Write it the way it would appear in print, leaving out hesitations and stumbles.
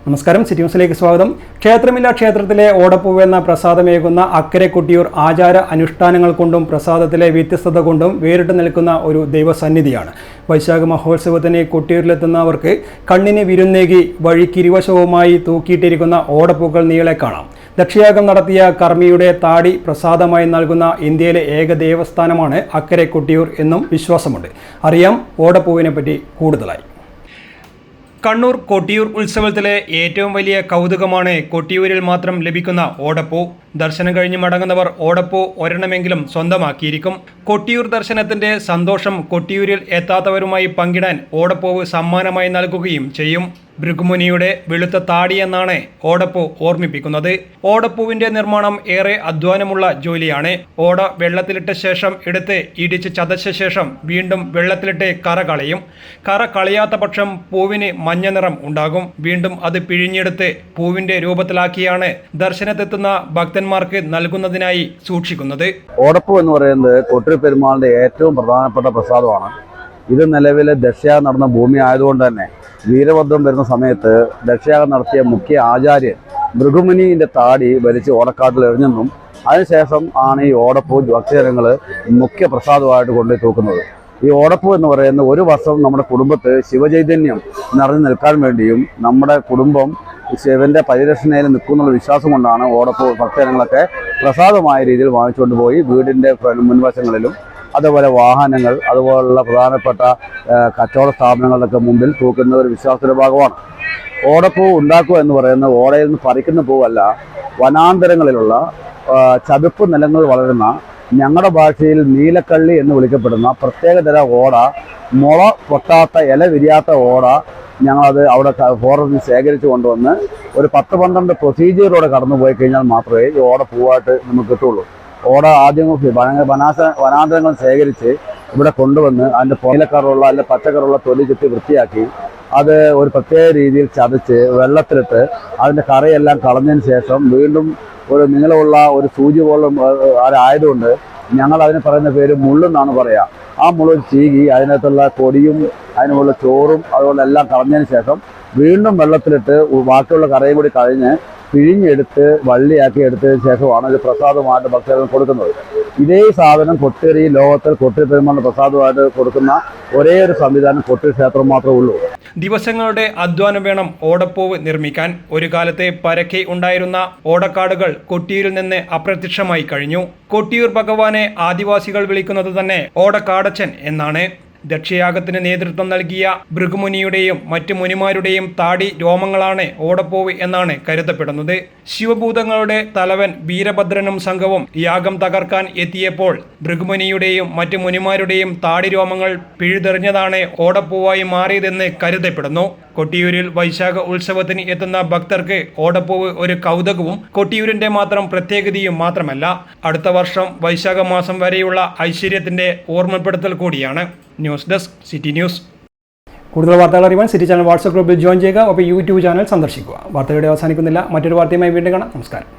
നമസ്കാരം, സിറ്റി ന്യൂസിലേക്ക് സ്വാഗതം. ക്ഷേത്രമില്ല ക്ഷേത്രത്തിലെ ഓടപ്പൂവ് എന്ന പ്രസാദമേകുന്ന അക്കരെ കൊട്ടിയൂർ ആചാര അനുഷ്ഠാനങ്ങൾ കൊണ്ടും പ്രസാദത്തിലെ വ്യത്യസ്തത കൊണ്ടും വേറിട്ട് നിൽക്കുന്ന ഒരു ദൈവസന്നിധിയാണ്. വൈശാഖ മഹോത്സവത്തിന് കൊട്ടിയൂരിലെത്തുന്നവർക്ക് കണ്ണിന് വിരുന്നേകി വഴിക്കിരുവശവുമായി തൂക്കിയിട്ടിരിക്കുന്ന ഓടപ്പൂക്കൾ നീളെ കാണാം. ദക്ഷയാഗം നടത്തിയ കർമ്മിയുടെ താടി പ്രസാദമായി നൽകുന്ന ഇന്ത്യയിലെ ഏക ദേവസ്ഥാനമാണ് അക്കരെ കൊട്ടിയൂർ എന്നും വിശ്വാസമുണ്ട്. അറിയാം ഓടപ്പൂവിനെ പറ്റി കൂടുതലായി. കണ്ണൂർ കൊട്ടിയൂർ ഉത്സവത്തിലെ ഏറ്റവും വലിയ കൗതുകമാണ് കൊട്ടിയൂരിൽ മാത്രം ലഭിക്കുന്ന ഓടപ്പൂ. ദർശനം കഴിഞ്ഞ് മടങ്ങുന്നവർ ഓടപ്പൂ ഒരെണ്ണമെങ്കിലും സ്വന്തമാക്കിയിരിക്കും. കൊട്ടിയൂർ ദർശനത്തിന്റെ സന്തോഷം കൊട്ടിയൂരിൽ എത്താത്തവരുമായി പങ്കിടാൻ ഓടപ്പൂവ് സമ്മാനമായി നൽകുകയും ചെയ്യും. ഭൃഗുമുനിയുടെ വെളുത്ത താടി എന്നാണ് ഓടപ്പൂ ഓർമ്മിപ്പിക്കുന്നത്. ഓടപ്പൂവിന്റെ നിർമ്മാണം ഏറെ അധ്വാനമുള്ള ജോലിയാണ്. ഓട വെള്ളത്തിലിട്ട ശേഷം എടുത്ത് ഇടിച്ച് ചതച്ച ശേഷം വീണ്ടും വെള്ളത്തിലിട്ട് കറ കളയും. കറ കളയാത്ത പക്ഷം പൂവിന് മഞ്ഞ നിറം ഉണ്ടാകും. വീണ്ടും അത് പിഴിഞ്ഞെടുത്ത് പൂവിന്റെ രൂപത്തിലാക്കിയാണ് ദർശനത്തെത്തുന്ന ഭക്തന്മാർക്ക് നൽകുന്നതിനായി സൂക്ഷിക്കുന്നത്. ഓടപ്പൂ എന്ന് പറയുന്നത് കൊട്ടിയൂർ പെരുമാളിന്റെ ഏറ്റവും പ്രധാനപ്പെട്ട പ്രസാദമാണ്. ഇത് നിലവിലെ ദക്ഷയാഗം നടന്ന ഭൂമി ആയതുകൊണ്ട് തന്നെ വീരഭദ്രം വരുന്ന സമയത്ത് ദക്ഷയാഗം നടത്തിയ മുഖ്യ ആചാര്യൻ ഭൃഗുമുനിയുടെ താടി വലിച്ച് ഓടക്കാട്ടിൽ എറിഞ്ഞെന്നും അതിനുശേഷം ആണ് ഈ ഓടപ്പൂ ഭക്തജനങ്ങൾ മുഖ്യ പ്രസാദമായിട്ട് കൊണ്ടുപോയി തൂക്കുന്നത്. ഈ ഓടപ്പൂ എന്ന് പറയുന്നത് ഒരു വർഷം നമ്മുടെ കുടുംബത്ത് ശിവചൈതന്യം നിറഞ്ഞു നിൽക്കാൻ വേണ്ടിയും നമ്മുടെ കുടുംബം ശിവന്റെ പരിരക്ഷണയിൽ നിൽക്കുന്നുള്ള വിശ്വാസം കൊണ്ടാണ് ഓടപ്പൂ ഭക്തജനങ്ങളൊക്കെ പ്രസാദമായ രീതിയിൽ വാങ്ങിച്ചുകൊണ്ട് പോയി വീടിൻ്റെ മുൻവശങ്ങളിലും അതുപോലെ വാഹനങ്ങൾ അതുപോലുള്ള പ്രധാനപ്പെട്ട കച്ചവട സ്ഥാപനങ്ങളിലൊക്കെ മുമ്പിൽ തൂക്കുന്ന ഒരു വിശ്വാസത്തിന്റെ ഭാഗമാണ്. ഓടപ്പൂ ഉണ്ടാക്കുക എന്ന് പറയുന്നത് ഓടയിൽ നിന്ന് പറിക്കുന്ന പൂവല്ല, വനാന്തരങ്ങളിലുള്ള ചതുപ്പ് നിലങ്ങളിൽ വളരുന്ന ഞങ്ങളുടെ ഭാഷയിൽ നീലക്കള്ളി എന്ന് വിളിക്കപ്പെടുന്ന പ്രത്യേകതര ഓട, മുള പൊട്ടാത്ത ഇല വിരിയാത്ത ഓട ഞങ്ങളത് അവിടെ ഫോറസ്റ്റിൽ ശേഖരിച്ച് കൊണ്ടുവന്ന് ഒരു 10-12 പ്രൊസീജിയറിലൂടെ കടന്നു പോയി കഴിഞ്ഞാൽ മാത്രമേ ഈ ഓട പൂവായിട്ട് നമുക്ക് കിട്ടുള്ളൂ. ഓട ആദ്യം വനാന്തരങ്ങൾ ശേഖരിച്ച് ഇവിടെ കൊണ്ടുവന്ന് അതിൻ്റെ നീലക്കറുള്ള അല്ലെങ്കിൽ പച്ചക്കറുള്ള തൊലി ചുറ്റി വൃത്തിയാക്കി അത് ഒരു പ്രത്യേക രീതിയിൽ ചതച്ച് വെള്ളത്തിലിട്ട് അതിൻ്റെ കറയെല്ലാം കളഞ്ഞതിന് ശേഷം വീണ്ടും ഒരു നീളമുള്ള ഒരു സൂചി പോലും ആയതുകൊണ്ട് ഞങ്ങൾ അതിന് പറയുന്ന പേര് മുള്ളെന്നാണ് പറയുക. ആ മുള്ള് ചീകി അതിനകത്തുള്ള പൊടിയും അതിനുള്ള ചോറും അതുപോലെ എല്ലാം കളഞ്ഞതിന് ശേഷം വീണ്ടും വെള്ളത്തിലിട്ട് ബാക്കിയുള്ള കറയും കൂടി കഴിഞ്ഞ് പിഴിഞ്ഞെടുത്ത് വള്ളിയാക്കി എടുത്തതിന് ശേഷമാണ് ഇത് പ്രസാദമായിട്ട് ഭക്തർക്ക് കൊടുക്കുന്നത്. ഇതേ സാധനം കൊട്ടിയൂർ ഈ ലോകത്തിൽ കൊട്ടിയൂർ പെരുമാളിന്റെ പ്രസാദമായിട്ട് കൊടുക്കുന്ന ഒരേ ഒരു സംവിധാനം കൊട്ടിയൂർ ക്ഷേത്രം മാത്രമേ ഉള്ളൂ. ദിവസങ്ങളുടെ അധ്വാനം വേണം ഓടപ്പൂവ് നിർമ്മിക്കാൻ. ഒരു കാലത്തെ പരക്കെ ഉണ്ടായിരുന്ന ഓടക്കാടുകൾ കൊട്ടിയൂരിൽ നിന്ന് അപ്രത്യക്ഷമായി കഴിഞ്ഞു. കൊട്ടിയൂർ ഭഗവാനെ ആദിവാസികൾ വിളിക്കുന്നത് തന്നെ ഓടക്കാടച്ചൻ എന്നാണ്. ദക്ഷയാഗത്തിന് നേതൃത്വം നൽകിയ ഭൃഗുമുനിയുടെയും മറ്റു മുനിമാരുടെയും താടി രോമങ്ങളാണ് ഓടപ്പൂവ് എന്നാണ് കരുതപ്പെടുന്നത്. ശിവഭൂതങ്ങളുടെ തലവൻ വീരഭദ്രനും സംഘവും യാഗം തകർക്കാൻ എത്തിയപ്പോൾ ഭൃഗുമുനിയുടെയും മറ്റു മുനിമാരുടെയും താടി രോമങ്ങൾ പിഴുതെറിഞ്ഞതാണ് ഓടപ്പൂവായി മാറിയതെന്ന് കരുതപ്പെടുന്നു. കൊട്ടിയൂരിൽ വൈശാഖ ഉത്സവത്തിന് എത്തുന്ന ഭക്തർക്ക് ഓടപ്പൂവ് ഒരു കൗതുകവും കൊട്ടിയൂരിന്റെ മാത്രം പ്രത്യേകതയും മാത്രമല്ല, അടുത്ത വർഷം വൈശാഖ മാസം വരെയുള്ള ഐശ്വര്യത്തിന്റെ ഓർമ്മപ്പെടുത്തൽ കൂടിയാണ്. News desk, city news. കൂടുതൽ വാർത്തകൾ അറിയാൻ സിറ്റി ചാനൽ വാട്സ്ആപ്പ് ഗ്രൂപ്പിൽ ജോയിൻ ചെയ്യുക. ഒപ്പം യൂട്യൂബ് ചാനൽ സന്ദർശിക്കുക. വാർത്തയുടെ അവസാനിക്കുന്നില്ല. മറ്റൊരു വാർത്തയുമായി വീണ്ടും കാണാം. നമസ്കാരം.